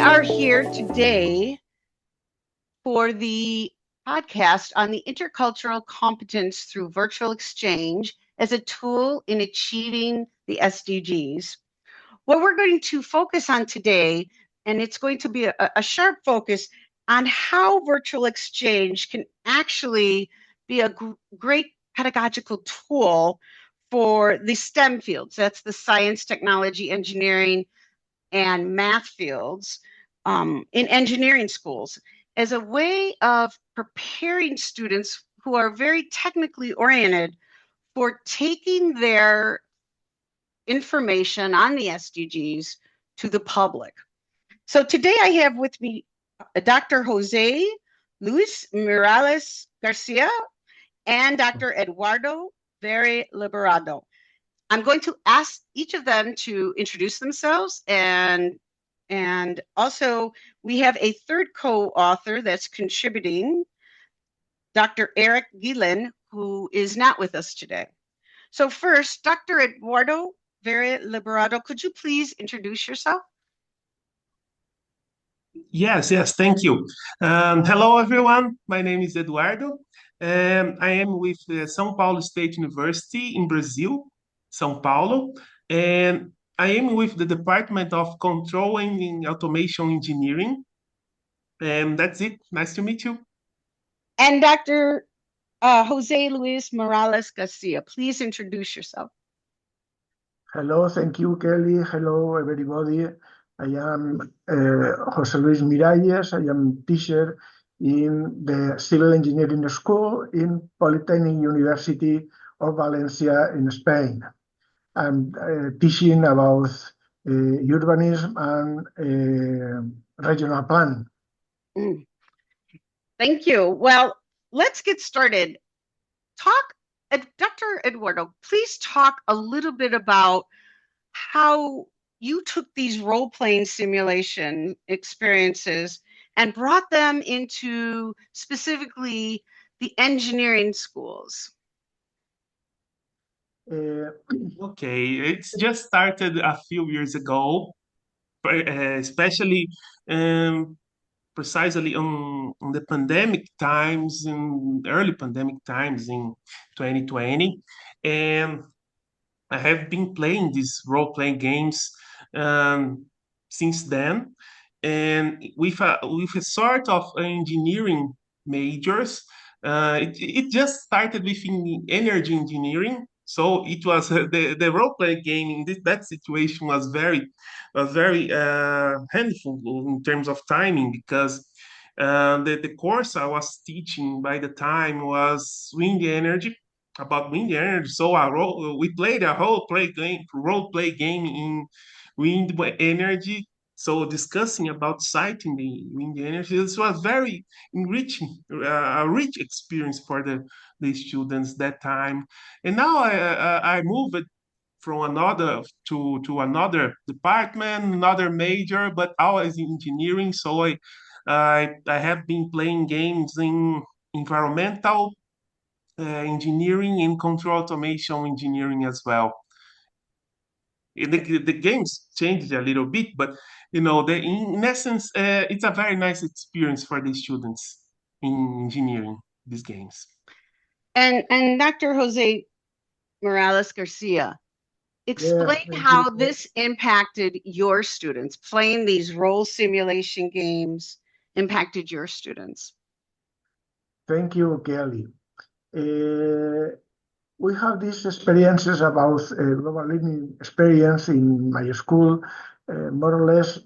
are here today for the podcast on the intercultural competence through virtual exchange as a tool in achieving the SDGs. What we're going to focus on today, and it's going to be a sharp focus on how virtual exchange can actually be a great pedagogical tool for the STEM fields. That's the science, technology, engineering, and math fields in engineering schools as a way of preparing students who are very technically oriented for taking their information on the SDGs to the public. So today I have with me Dr. Jose Luis Morales Garcia and Dr. Eduardo Vere Liberado. I'm going to ask each of them to introduce themselves, and also we have a third co-author that's contributing, Dr. Eric Gillen, who is not with us today. So first, Dr. Eduardo Vere Liberado, could you please introduce yourself? Yes, thank you. Hello, everyone. My name is Eduardo. I am with São Paulo State University in Brazil, São Paulo, and I am with the Department of Control and Automation Engineering. And that's it. Nice to meet you. And Dr. Jose Luis Morales Garcia, please introduce yourself. Hello, thank you, Kelly. Hello, everybody. I am Jose Luis Miralles. I am teacher in the Civil Engineering School in Politècnica University of Valencia in Spain. I'm teaching about urbanism and regional planning. Thank you. Well, let's get started. Dr. Eduardo, please talk a little bit about how you took these role-playing simulation experiences and brought them into specifically the engineering schools. Okay, it's just started a few years ago, especially precisely on the pandemic times, in early pandemic times in 2020. And I have been playing these role-playing games since then, and with a sort of engineering majors. It just started with energy engineering, so it was the role-playing game in that situation was very handful in terms of timing, because the course I was teaching by the time was wind energy, about wind energy. So we played a role play game in wind energy. So discussing about citing the wind energy, this was very enriching, a rich experience for the students that time. And now I moved from another to another department, another major, but always in engineering. So I have been playing games in environmental engineering and control automation engineering as well. The games changed a little bit, but in essence, it's a very nice experience for the students in engineering, these games. And Dr. Jose Morales Garcia, explain how this impacted your students, playing these role simulation games impacted your students. Thank you, Kelly. We have these experiences about global learning experience in my school, more or less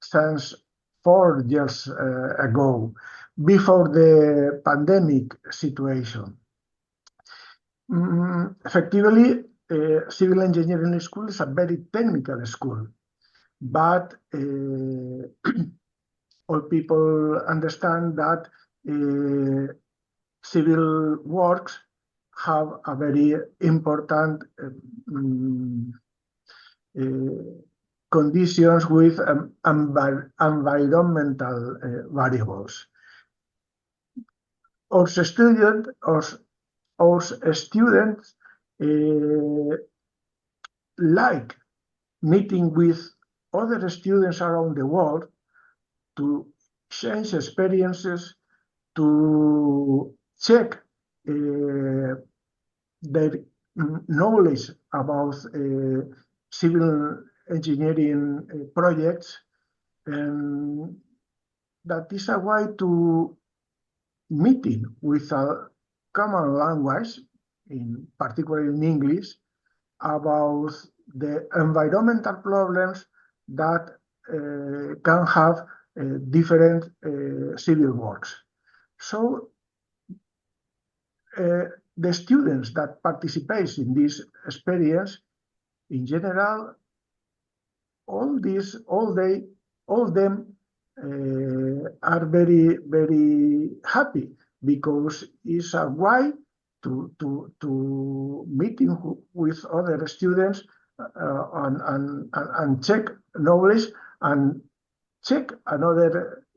since 4 years ago, before the pandemic situation. Effectively, civil engineering school is a very technical school, but all people understand that civil works have a very important conditions with environmental variables. Our students like meeting with other students around the world to change experiences, to check their knowledge about civil engineering projects, and that is a way to meeting with a common language, in particular in English, about the environmental problems that can have different civil works. So the students that participate in this experience, in general, all them are very, very happy, because it's a way to meeting with other students and check knowledge and check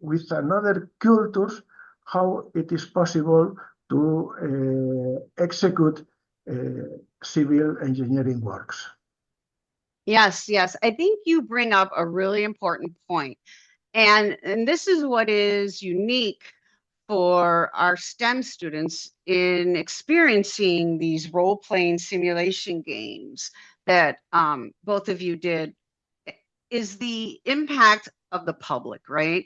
with another cultures how it is possible to execute civil engineering works. Yes, yes. I think you bring up a really important point. And this is what is unique for our STEM students in experiencing these role-playing simulation games that both of you did, is the impact of the public, right?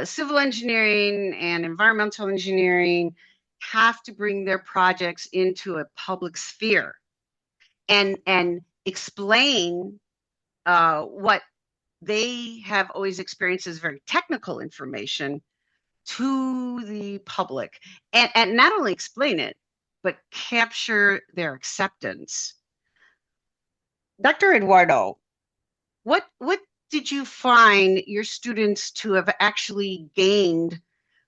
Civil engineering and environmental engineering have to bring their projects into a public sphere and explain what they have always experienced as very technical information to the public, and not only explain it, but capture their acceptance. Dr. Eduardo, what did you find your students to have actually gained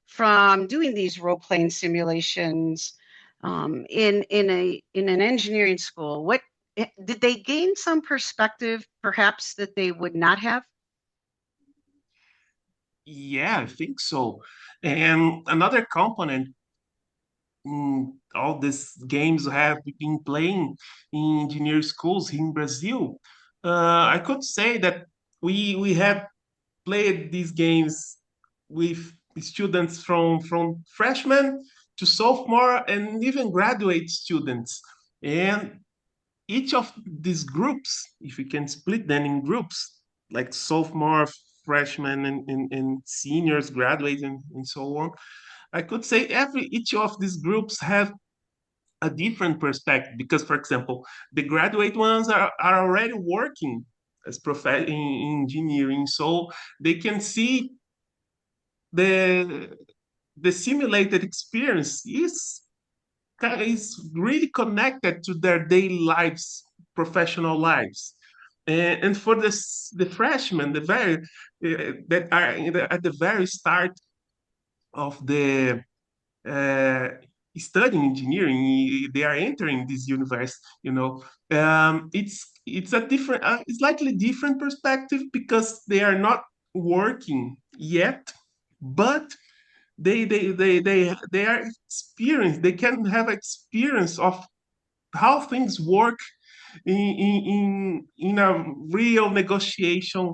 from doing these role-playing simulations in an engineering school? What did they gain some perspective perhaps that they would not have? Yeah, I think so. And another component, all these games have been playing in engineering schools in Brazil. I could say that we have played these games with students from freshmen to sophomore and even graduate students. And each of these groups, if you can split them in groups, like sophomore, freshmen, and seniors, graduates, and so on, I could say each of these groups have a different perspective because, for example, the graduate ones are already working as in engineering, so they can see the the simulated experience is really connected to their daily lives, professional lives. And for the freshmen, the very that are at the very start of the uh, studying engineering, they are entering this universe. It's a different, slightly different perspective because they are not working yet, but they are experienced. They can have experience of how things work in a real negotiation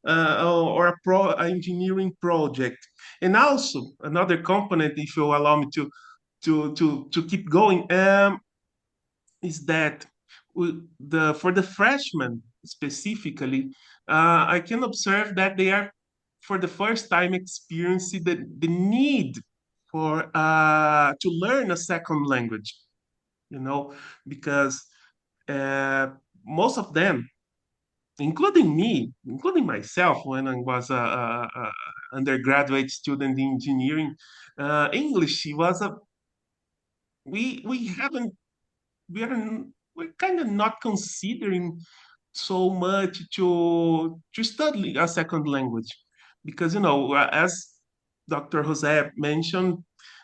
or a engineering project. And also another component, if you allow me to keep going, is that for the freshmen specifically, I can observe that they are for the first time experiencing the need for to learn a second language, because uh, most of them, including me, including myself, when I was a undergraduate student in engineering, English was a we haven't we are we're kind of not considering so much to study a second language because as Dr. Jose mentioned,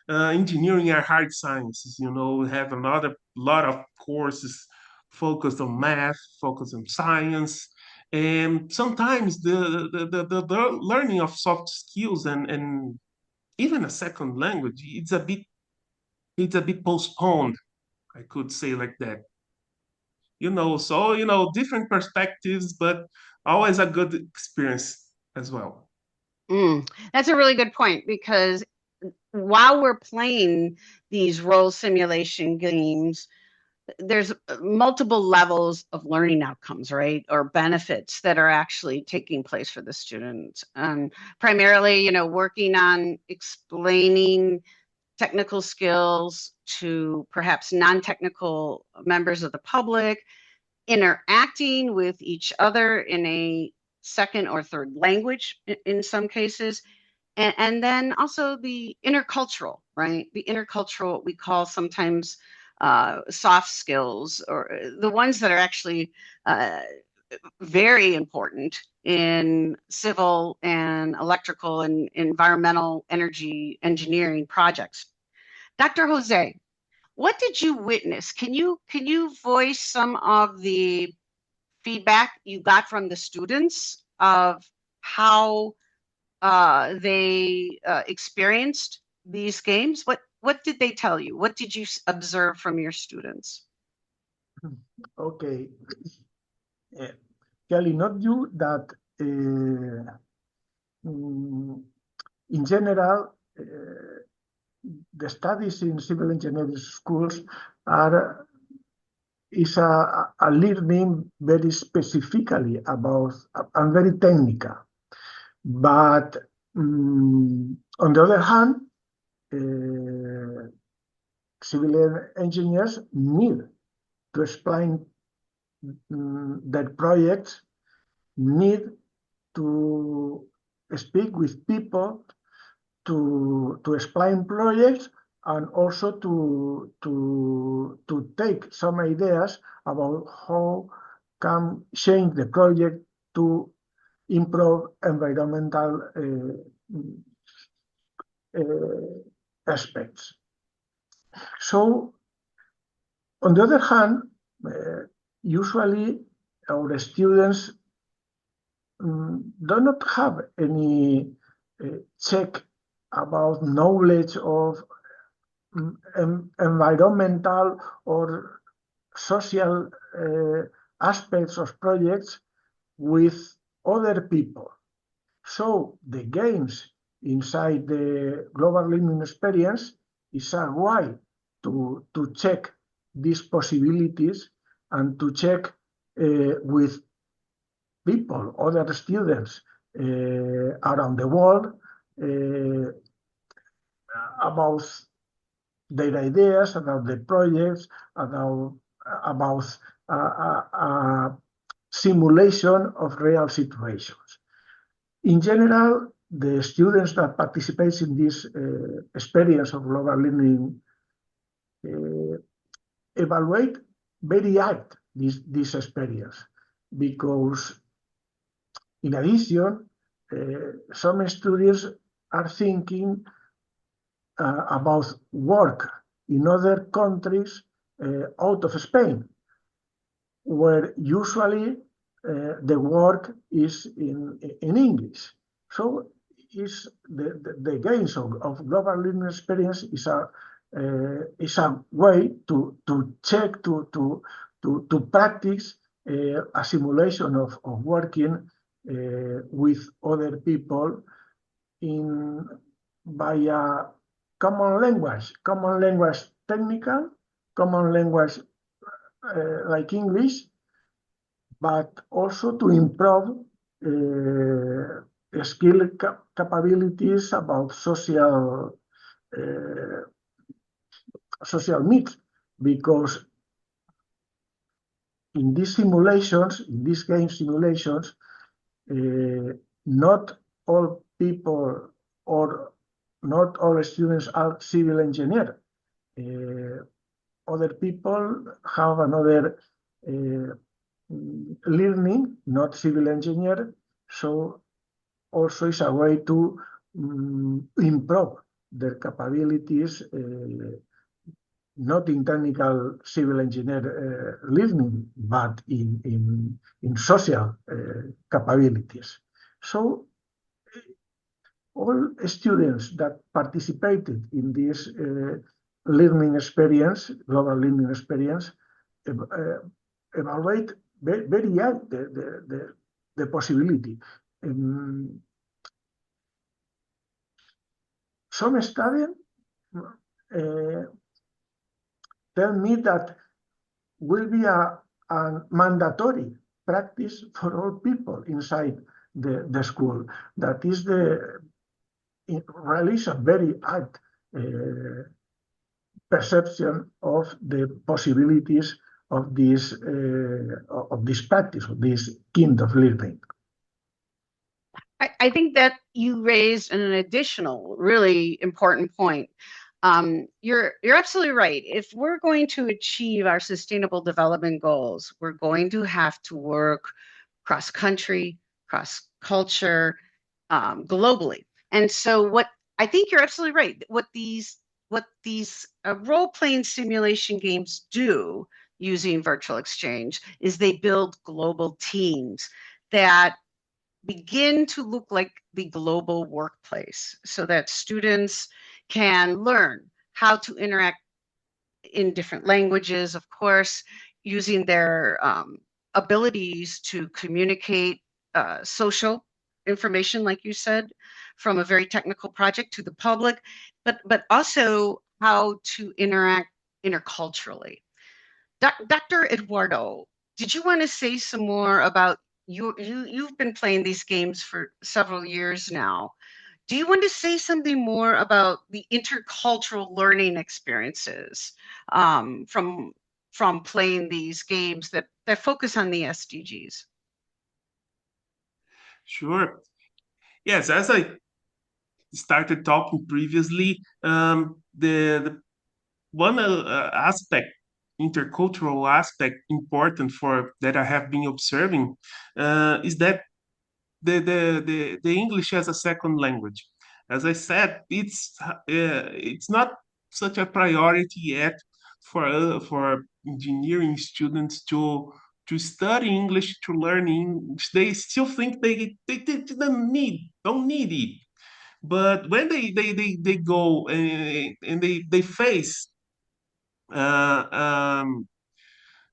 engineering are hard sciences. We have another lot of courses focused on math, focused on science, and sometimes the learning of soft skills and even a second language, it's a bit postponed. I could say like that. So different perspectives, but always a good experience as well. That's a really good point, because while we're playing these role simulation games, there's multiple levels of learning outcomes, right? Or benefits that are actually taking place for the students. Primarily, working on explaining technical skills to perhaps non-technical members of the public, interacting with each other in a second or third language in some cases, and then also the intercultural, right? The intercultural, what we call sometimes soft skills, or the ones that are actually very important in civil and electrical and environmental energy engineering projects. Dr. Jose, what did you witness? Can you voice some of the feedback you got from the students of how they experienced these games? What did they tell you? What did you observe from your students? Okay. Kelly, not you, that in general, the studies in civil engineering schools is a learning very specifically about and very technical. But on the other hand, civil engineers need to explain their projects, need to speak with people, to explain projects, and also to take some ideas about how can change the project to improve environmental aspects. So, on the other hand, usually our students do not have any check about knowledge of environmental or social aspects of projects with other people. So the games inside the global learning experience is a way to check these possibilities and to check with people, other students around the world about their ideas, about the projects, about simulation of real situations. In general, the students that participate in this experience of global learning evaluate very hard this experience, because in addition, some students are thinking about work in other countries out of Spain, where usually the work is in English. So is the gains of global learning experience is a way to check, to practice a simulation of working with other people by a common language technical, common language like English, but also to improve skill capabilities about social needs, because in these simulations, in these game simulations, not all people or not all students are civil engineers. Other people have another learning, not civil engineer, so also is a way to improve their capabilities, not in technical civil engineer learning, but in social capabilities. So all students that participated in this learning experience, global learning experience, evaluate very hard the possibility. Um, some studies tell me that will be a mandatory practice for all people inside the school. That is really a very hard perception of the possibilities of this practice, of this kind of learning. I think that you raised an additional really important point. You're absolutely right. If we're going to achieve our sustainable development goals, we're going to have to work cross country, cross culture, globally. And so, what I think you're absolutely right. What these role playing simulation games do using virtual exchange is they build global teams that begin to look like the global workplace so that students can learn how to interact in different languages, of course, using their abilities to communicate social information, like you said, from a very technical project to the public, but also how to interact interculturally. Dr. Eduardo, did you want to say some more about you've been playing these games for several years now. Do you want to say something more about the intercultural learning experiences from playing these games that focus on the SDGs? Sure. Yes, as I started talking previously, the one aspect, intercultural aspect, important for that I have been observing is that the English as a second language. As I said, it's not such a priority yet for engineering students to study English, to learn English. They still think they don't need it. But when they go and they face uh, um,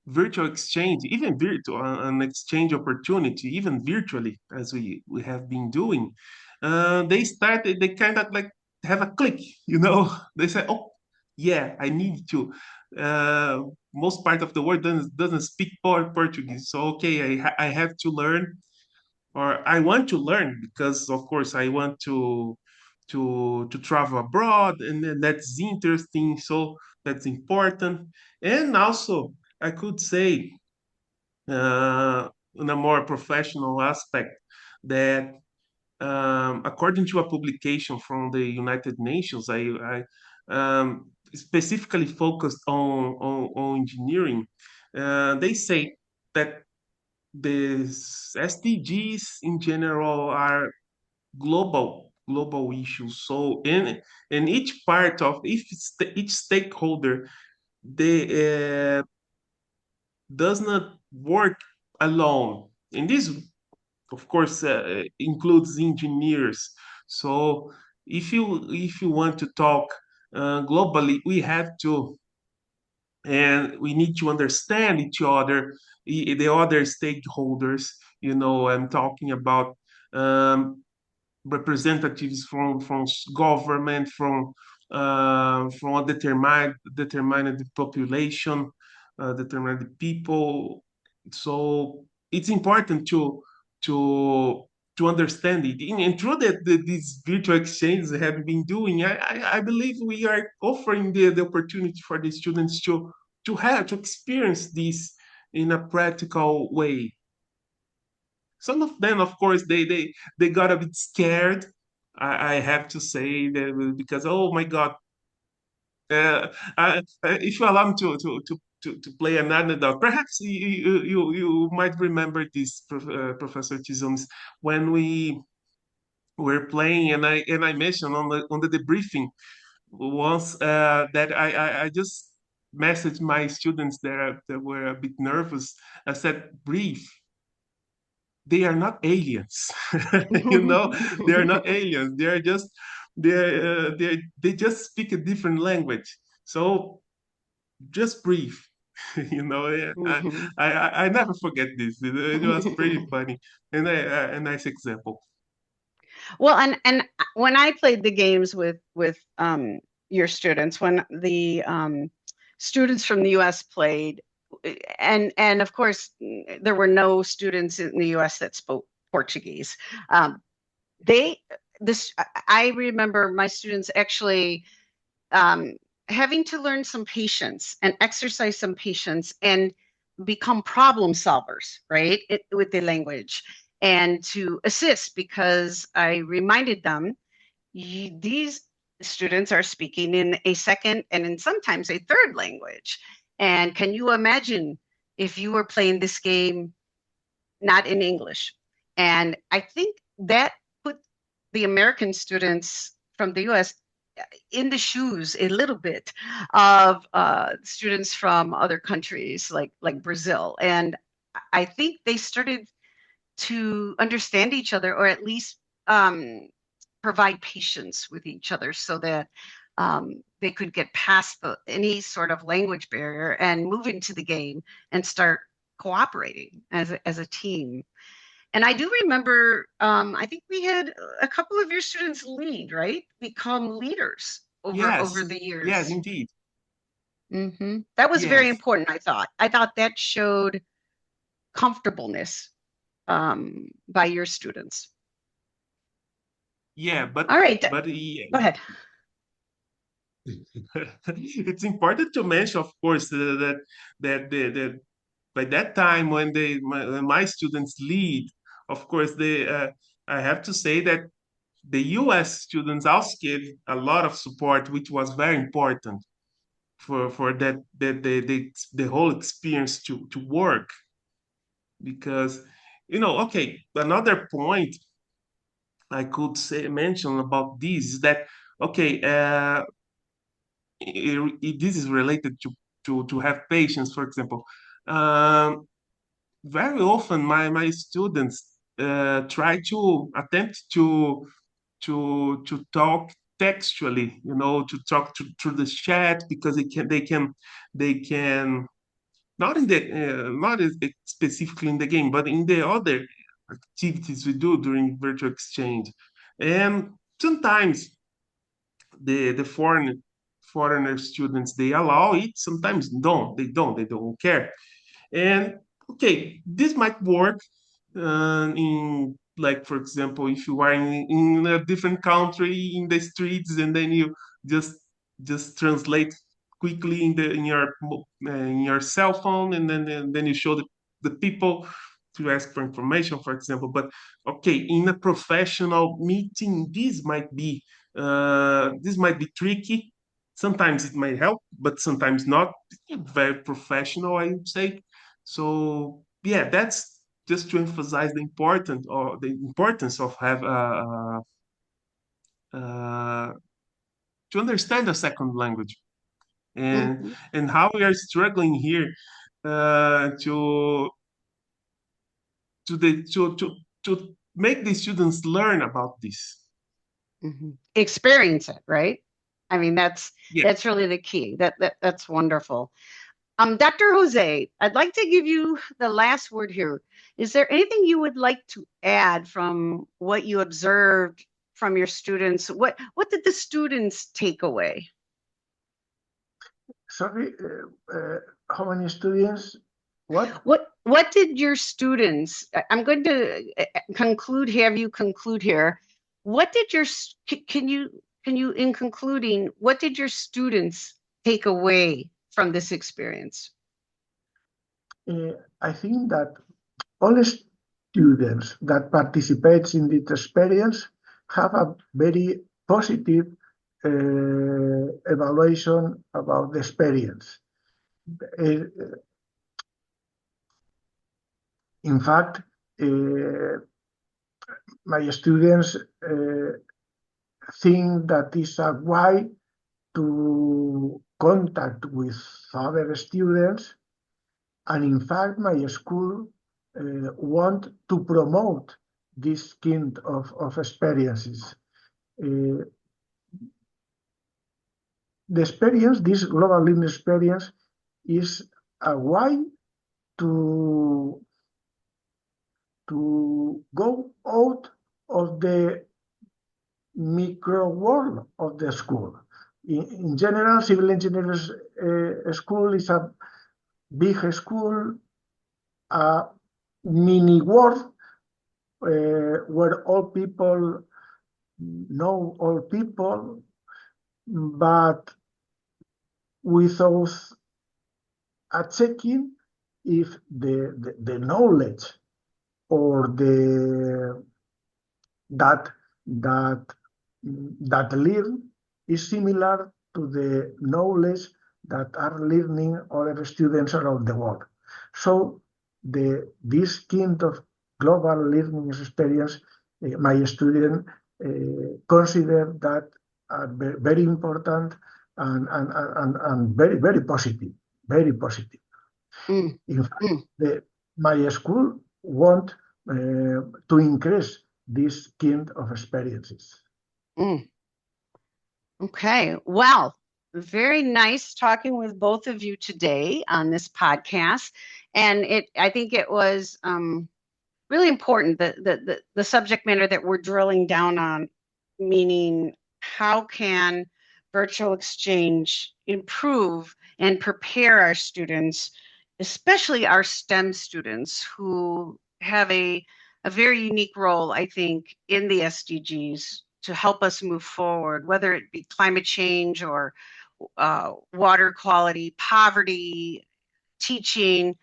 virtual exchange, even virtual an exchange opportunity, even virtually, as we have been doing, they kind of like have a click, They say, oh, yeah, I need to. Most part of the world doesn't speak Portuguese, so okay, I have to learn, or I want to learn because, of course, I want to travel abroad, and then that's interesting. So that's important, and also I could say, in a more professional aspect, that according to a publication from the United Nations, I specifically focused on engineering. They say that the SDGs in general are global issues. So in each part of each stakeholder, they does not work alone. And this, of course, includes engineers. So if you want to talk globally, we have to, and we need to understand each other, the other stakeholders. I'm talking about representatives from government, from a determined population, determined people. So it's important to to understand it. And through that, these virtual exchanges have been doing, I believe we are offering the opportunity for the students to experience this in a practical way. Some of them, of course, they got a bit scared. I have to say that, because, oh my God, if you allow me to play an anecdote, perhaps you might remember this, Professor Tisons, when we were playing, and I mentioned on the debriefing once, that I just messaged my students that were a bit nervous. I said, breathe. They are not aliens. They are not aliens. They are just they just speak a different language. So just breathe. You know, Mhm. I never forget this. It was pretty funny and a nice example. Well, and when I played the games with your students, when the students from the U.S. played, and of course there were no students in the U.S. that spoke Portuguese. They this I remember my students actually um, having to learn some patience and exercise some patience and become problem solvers, right, with the language and to assist because I reminded them these students are speaking in a second and in sometimes a third language. And can you imagine if you were playing this game not in English? And I think that put the American students from the US in the shoes a little bit of students from other countries like Brazil. And I think they started to understand each other, or at least provide patience with each other, so that they could get past any sort of language barrier and move into the game and start cooperating as a team. And I do remember, I think we had a couple of your students lead, right? Become leaders over Yes, the yes, years. indeed. That was very Yes, important, I thought. I thought that showed comfortableness by your students. yeah, All right, yeah. go ahead. It's important to mention, of course, that by that time when when my students lead, of course, I have to say that the U.S. students also gave a lot of support, which was very important for the whole experience to work. Because, okay, another point I could say mention about this is that, okay, this is related to have patience, for example. Um, Very often my students try to attempt to talk textually, to talk through the chat, because they can not in the not specifically in the game, but in the other activities we do during virtual exchange. And sometimes the foreigner students, they allow it, sometimes they don't care. And okay, this might work in, like, for example, if you are in a different country in the streets, and then you just just translate quickly in your cell phone, and then you show the people to ask for information, for example. But okay, in a professional meeting, this might be tricky. Sometimes it might help, but sometimes not. Very professional, I would say. So yeah, that's just to emphasize the importance of have uh, to understand a second language, and Mhm, and how we are struggling here to make the students learn about this. Experience it, right? I mean, Yeah. that's really the key. That's wonderful. Dr. Jose, I'd like to give you the last word here. Is there anything you would like to add from what you observed from your students? What did the students take away? Sorry, how many students? What? What did your students? I'm going to have you conclude here. What did can you in concluding, what did your students take away from this experience? I think that all students that participate in this experience have a very positive evaluation about the experience. Uh, in fact, my students think that is a way to contact with other students, and in fact, my school want to promote this kind of experiences. The experience, this global learning experience, is a way to go out of the micro world of the school. In general, civil engineers school is a big school, a mini world where all people know all people, but without a checking if the knowledge or that learn is similar to the knowledge that are learning other students around the world. So this kind of global learning experience, my student consider that very important and very positive, very positive. In fact, my school want to increase this kind of experiences. Okay, well, very nice talking with both of you today on this podcast. And I think it was really important, the subject matter that we're drilling down on, meaning how can virtual exchange improve and prepare our students, especially our STEM students who have a very unique role, I think, in the SDGs to help us move forward, whether it be climate change or water quality, poverty, teaching,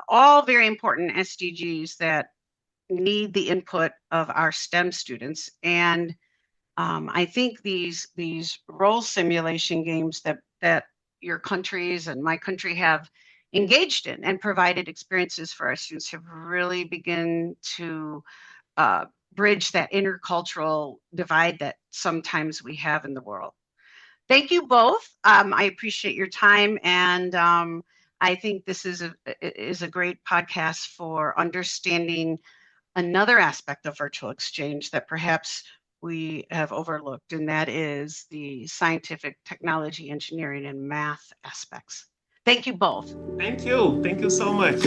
all very important SDGs that need the input of our STEM students. And I think these role simulation games that your countries and my country have engaged in and provided experiences for our students have really begun to bridge that intercultural divide that sometimes we have in the world. Thank you both. I appreciate your time, and I think this is a great podcast for understanding another aspect of virtual exchange that perhaps we have overlooked, and that is the scientific, technology, engineering, and math aspects. Thank you both. Thank you. Thank you so much.